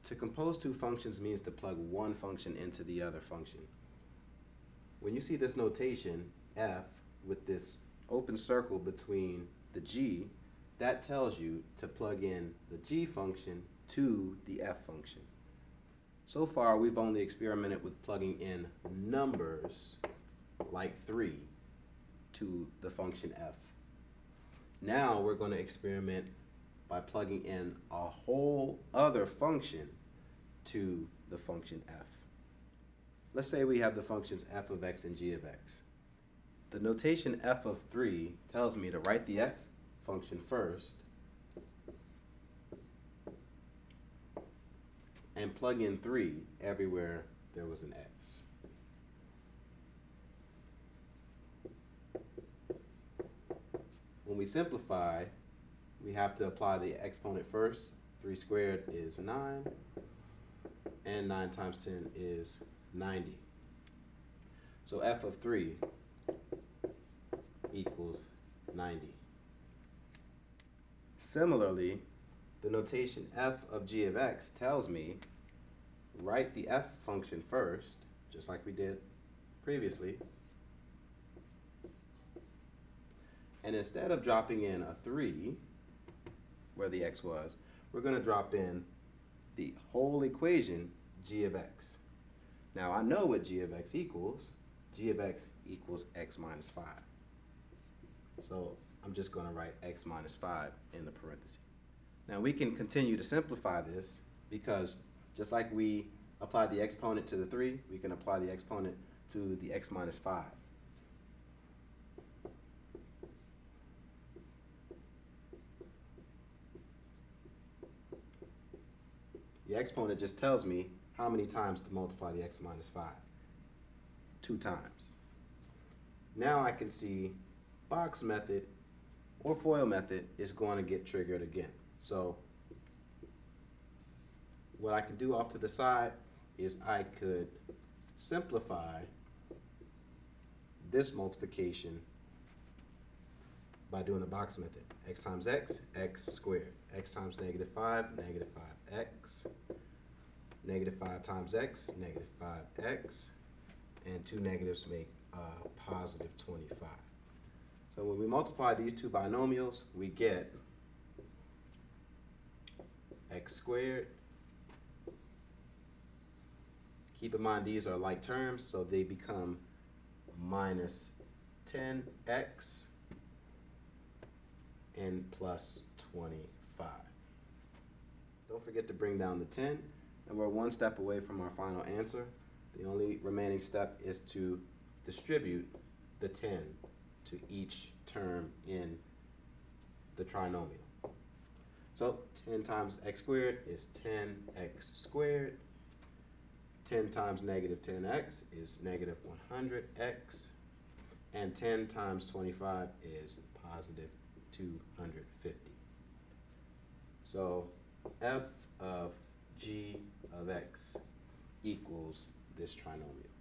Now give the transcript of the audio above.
To compose two functions means to plug one function into the other function. When you see this notation, f, with this open circle between the g, that tells you to plug in the g function to the f function. So far, we've only experimented with plugging in numbers like 3 to the function f. Now we're going to experiment by plugging in a whole other function to the function f. Let's say we have the functions f of x and g of x. The notation f of 3 tells me to write the f function first and plug in 3 everywhere there was an x. When we simplify, we have to apply the exponent first. 3 squared is 9, and 9 times 10 is 90. So f of 3 equals 90. Similarly, the notation f of g of x tells me write the f function first, just like we did previously. And instead of dropping in a 3, where the x was, we're going to drop in the whole equation, g of x. Now I know what g of x equals. G of x equals x minus 5. So I'm just going to write x minus 5 in the parentheses. Now we can continue to simplify this because just like we applied the exponent to the 3, we can apply the exponent to the x minus 5. The exponent just tells me how many times to multiply the x minus 5. 2 times. Now I can see box method or FOIL method is going to get triggered again. So what I can do off to the side is I could simplify this multiplication by doing the box method. X times x, x squared. X times negative 5, negative 5x. Negative 5 times x, negative 5x. And 2 negatives make positive 25. So when we multiply these two binomials, we get x squared. Keep in mind these are like terms, so they become minus 10x and plus 25. Don't forget to bring down the 10, and we're one step away from our final answer. The only remaining step is to distribute the 10 to each term in the trinomial. So 10 times x squared is 10x squared. 10 times negative 10x is negative 100x. And 10 times 25 is positive 250. So f of g of x equals this trinomial.